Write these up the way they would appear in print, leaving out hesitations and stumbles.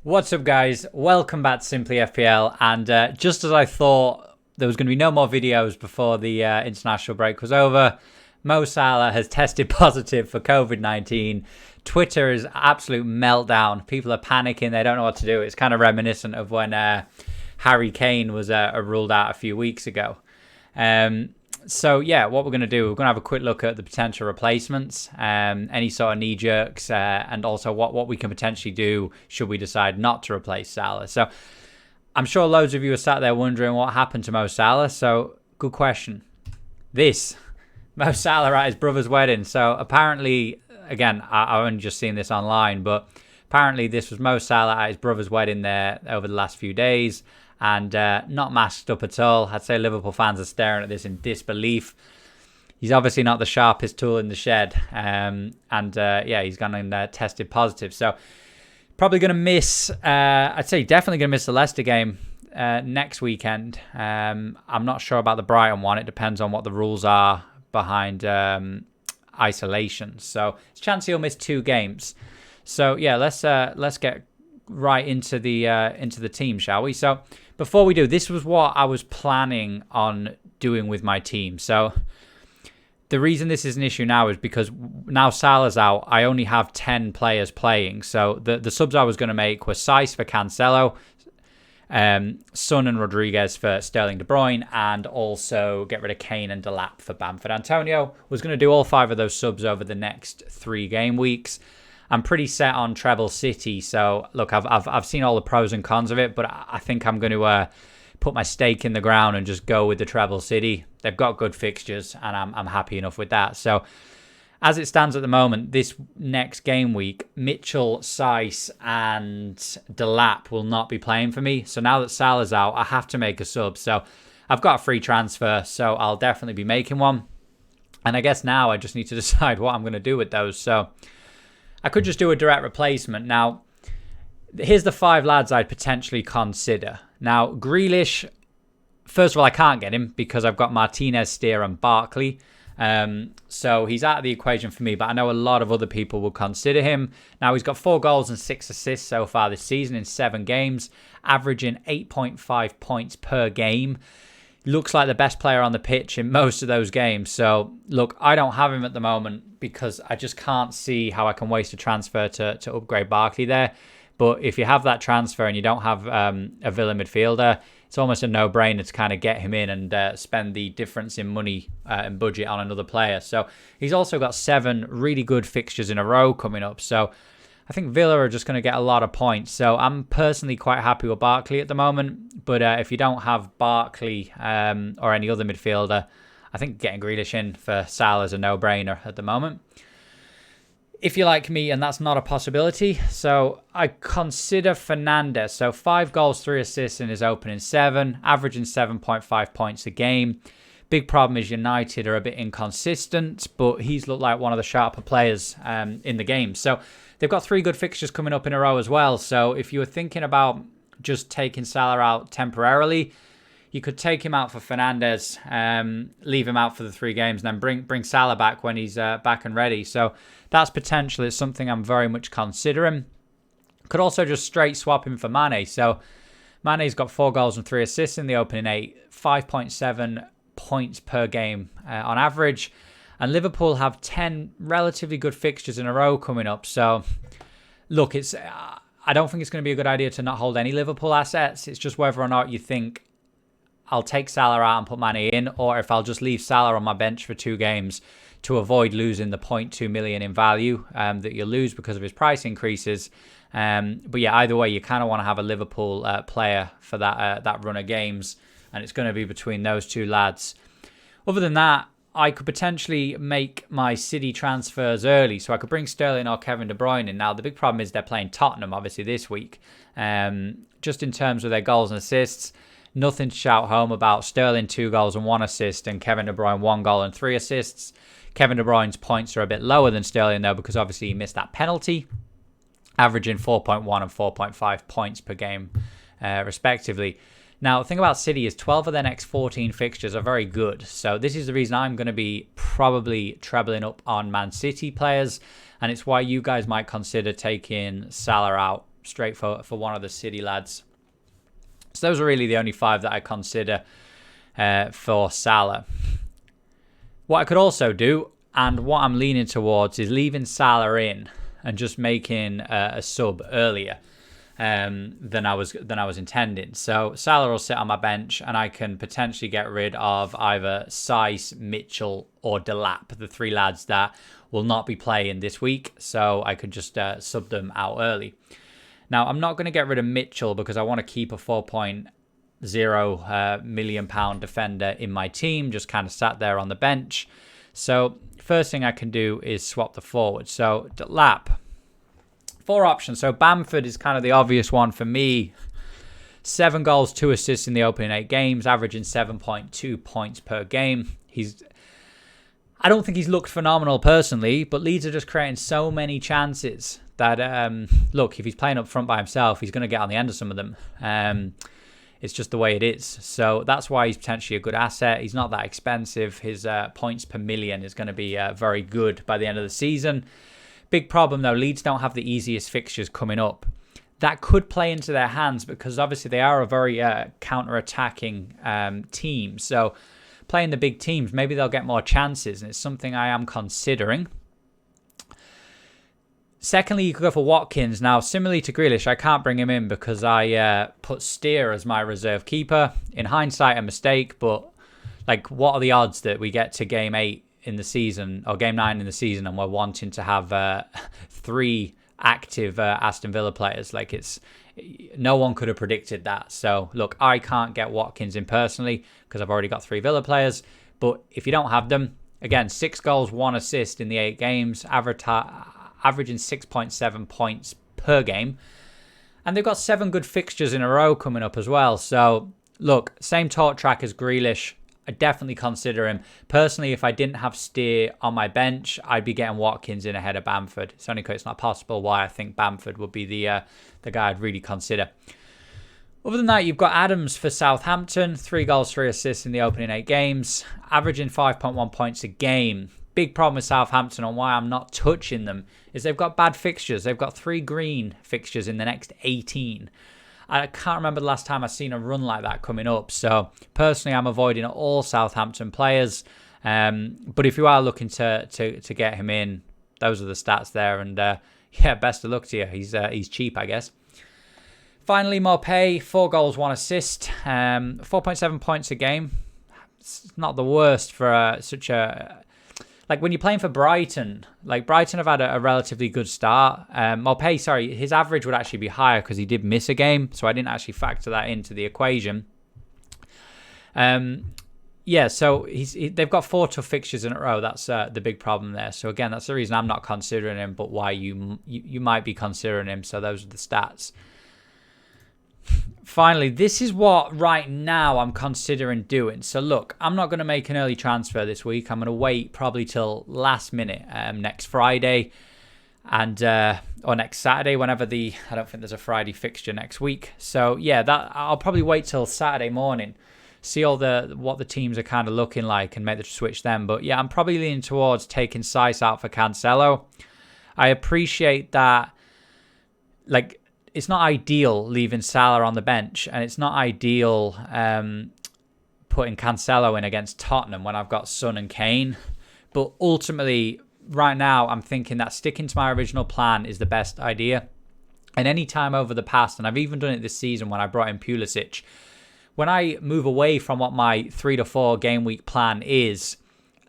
What's up, guys? Welcome back to Simply FPL. And just as I thought there was going to be no more videos before the international break was over, Mo Salah has tested positive for COVID-19. Twitter is absolute meltdown. People are panicking. They don't know what to do. It's kind of reminiscent of when Harry Kane was ruled out a few weeks ago. So yeah, what we're going to do, we're going to have a quick look at the potential replacements, any sort of knee jerks, and also what we can potentially do should we decide not to replace Salah. So I'm sure loads of you are sat there wondering what happened to Mo Salah. So good question. Mo Salah at his brother's wedding. So apparently, again, I've only just seen this online, but apparently this was Mo Salah at his brother's wedding there over the last few days. And not masked up at all. I'd say Liverpool fans are staring at this in disbelief. He's obviously not the sharpest tool in the shed. Yeah, he's gone and tested positive. So probably going to miss, I'd say definitely going to miss the Leicester game next weekend. I'm not sure about the Brighton one. It depends on what the rules are behind isolation. So it's a chance he'll miss 2 games. So yeah, let's get right into the team, shall we? So before we do, this was what I was planning on doing with my team. So the reason this is an issue now is because now Salah's out, I only have 10 players playing. So the subs I was going to make were Saiss for Cancelo, Son and Rodriguez for Sterling De Bruyne, and also get rid of Kane and Delap for Bamford Antonio. Was going to do all 5 of those subs over the next 3 game weeks. I'm pretty set on treble City, so look, I've seen all the pros and cons of it, but I think I'm going to put my stake in the ground and just go with the treble City. They've got good fixtures, and I'm happy enough with that. So as it stands at the moment, this next game week, Mitchell, Saiss, and Delap will not be playing for me. So now that Salah's out, I have to make a sub. So I've got a free transfer, so I'll definitely be making one. And I guess now I just need to decide what I'm going to do with those. So I could just do a direct replacement. Now, here's the 5 lads I'd potentially consider. Now, Grealish, first of all, I can't get him because I've got Martinez, Steer, and Barkley. So he's out of the equation for me, but I know a lot of other people will consider him. Now, he's got 4 goals and 6 assists so far this season in 7 games, averaging 8.5 points per game. Looks like the best player on the pitch in most of those games. So, look, I don't have him at the moment because I just can't see how I can waste a transfer to upgrade Barkley there. But if you have that transfer and you don't have a Villa midfielder, it's almost a no-brainer to kind of get him in and spend the difference in money and budget on another player. So he's also got 7 really good fixtures in a row coming up. So I think Villa are just going to get a lot of points. So I'm personally quite happy with Barkley at the moment. But if you don't have Barkley or any other midfielder, I think getting Grealish in for Salah is a no-brainer at the moment. If you're like me and that's not a possibility, so I consider Fernandes. So 5 goals, 3 assists in his opening 7, averaging 7.5 points a game. Big problem is United are a bit inconsistent, but he's looked like one of the sharper players in the game. So they've got 3 good fixtures coming up in a row as well. So if you were thinking about just taking Salah out temporarily, you could take him out for Fernandes, leave him out for the 3 games, and then bring Salah back when he's back and ready. So that's potential. It's something I'm very much considering. Could also just straight swap him for Mane. So Mane's got 4 goals and 3 assists in the opening 8, 5.7 points per game on average. And Liverpool have 10 relatively good fixtures in a row coming up. So look, I don't think it's going to be a good idea to not hold any Liverpool assets. It's just whether or not you think I'll take Salah out and put Mane in, or if I'll just leave Salah on my bench for 2 games to avoid losing the 0.2 million in value that you'll lose because of his price increases. But yeah, either way, you kind of want to have a Liverpool player for that run of games, and it's going to be between those 2 lads. Other than that, I could potentially make my City transfers early, so I could bring Sterling or Kevin De Bruyne in. Now, the big problem is they're playing Tottenham, obviously, this week. Just in terms of their goals and assists, nothing to shout home about. Sterling 2 goals and 1 assist, and Kevin De Bruyne 1 goal and 3 assists. Kevin De Bruyne's points are a bit lower than Sterling, though, because obviously he missed that penalty, averaging 4.1 and 4.5 points per game, respectively. Now, the thing about City is 12 of their next 14 fixtures are very good. So this is the reason I'm going to be probably trebling up on Man City players. And it's why you guys might consider taking Salah out. straight for one of the City lads. So those are really the only 5 that I consider for Salah. What I could also do, and what I'm leaning towards, is leaving Salah in and just making a sub earlier than I was intending. So Salah will sit on my bench, and I can potentially get rid of either Saiss, Mitchell, or Delap, the 3 lads that will not be playing this week. So I could just sub them out early. Now, I'm not going to get rid of Mitchell because I want to keep a £4.0 million defender in my team, just kind of sat there on the bench. So first thing I can do is swap the forward. So Delap, 4 options. So Bamford is kind of the obvious one for me. 7 goals, 2 assists in the opening 8 games, averaging 7.2 points per game. I don't think he's looked phenomenal personally, but Leeds are just creating so many chances that, look, if he's playing up front by himself, he's going to get on the end of some of them. It's just the way it is. So that's why he's potentially a good asset. He's not that expensive. His points per million is going to be very good by the end of the season. Big problem, though, Leeds don't have the easiest fixtures coming up. That could play into their hands because obviously they are a very counter-attacking team. So playing the big teams, maybe they'll get more chances, and it's something I am considering. Secondly, you could go for Watkins. Now, similarly to Grealish, I can't bring him in because I put Steer as my reserve keeper. In hindsight, a mistake, but like, what are the odds that we get to game 8 in the season, or game 9 in the season, and we're wanting to have 3 active Aston Villa players? Like, no one could have predicted that. So look, I can't get Watkins in personally because I've already got 3 Villa players. But if you don't have them, again, 6 goals, 1 assist in the 8 games, averaging 6.7 points per game. And they've got 7 good fixtures in a row coming up as well. So look, same talk track as Grealish. I definitely consider him. Personally, if I didn't have Steer on my bench, I'd be getting Watkins in ahead of Bamford. It's only because it's not possible why I think Bamford would be the guy I'd really consider. Other than that, you've got Adams for Southampton. 3 goals, 3 assists in the opening 8 games. Averaging 5.1 points a game. Big problem with Southampton and why I'm not touching them is they've got bad fixtures. They've got 3 green fixtures in the next 18. I can't remember the last time I've seen a run like that coming up. So personally, I'm avoiding all Southampton players. But if you are looking to get him in, those are the stats there. And yeah, best of luck to you. He's cheap, I guess. Finally, Maupay, 4 goals, 1 assist, 4.7 points a game. It's not the worst for such a... Like, when you're playing for Brighton, like, Brighton have had a relatively good start. Maupay, sorry, his average would actually be higher because he did miss a game, so I didn't actually factor that into the equation. Yeah, so they've got 4 tough fixtures in a row. That's the big problem there. So, again, that's the reason I'm not considering him, but why you might be considering him. So, those are the stats. Finally, this is what right now I'm considering doing. So look, I'm not going to make an early transfer this week. I'm going to wait probably till last minute next Friday and or next Saturday, whenever I don't think there's a Friday fixture next week. So yeah, I'll probably wait till Saturday morning, see what the teams are kind of looking like and make the switch then. But yeah, I'm probably leaning towards taking Saiss out for Cancelo. I appreciate that, like, it's not ideal leaving Salah on the bench, and it's not ideal putting Cancelo in against Tottenham when I've got Son and Kane. But ultimately, right now, I'm thinking that sticking to my original plan is the best idea. And any time over the past, and I've even done it this season when I brought in Pulisic, when I move away from what my 3 to 4 game week plan is,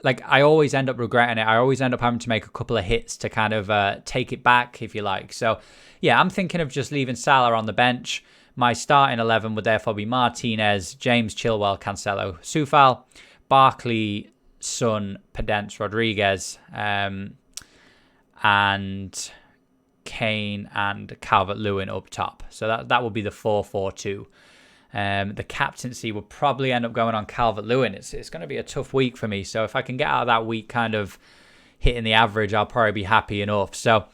like, I always end up regretting it. I always end up having to make a couple of hits to kind of take it back, if you like. So, yeah, I'm thinking of just leaving Salah on the bench. My starting 11 would therefore be Martinez, James, Chilwell, Cancelo, Soufal, Barkley, Son, Podence, Rodriguez, and Kane and Calvert-Lewin up top. So that would be the 4-4-2. The captaincy would probably end up going on Calvert-Lewin. It's going to be a tough week for me. So if I can get out of that week kind of hitting the average, I'll probably be happy enough. So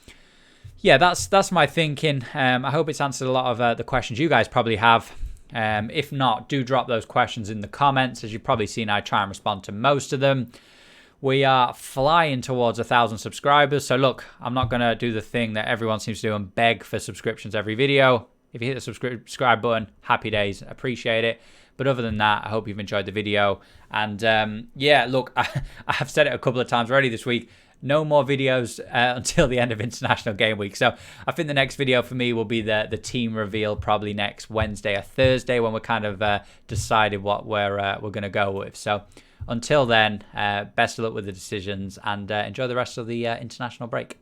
yeah, that's my thinking. I hope it's answered a lot of the questions you guys probably have. If not, do drop those questions in the comments. As you've probably seen, I try and respond to most of them. We are flying towards 1,000 subscribers. So look, I'm not going to do the thing that everyone seems to do and beg for subscriptions every video. If you hit the subscribe button, happy days, appreciate it. But other than that, I hope you've enjoyed the video. And yeah, look, I have said it a couple of times already this week. No more videos until the end of International Game Week. So I think the next video for me will be the team reveal, probably next Wednesday or Thursday, when we're kind of decided what we're going to go with. So until then, best of luck with the decisions and enjoy the rest of the international break.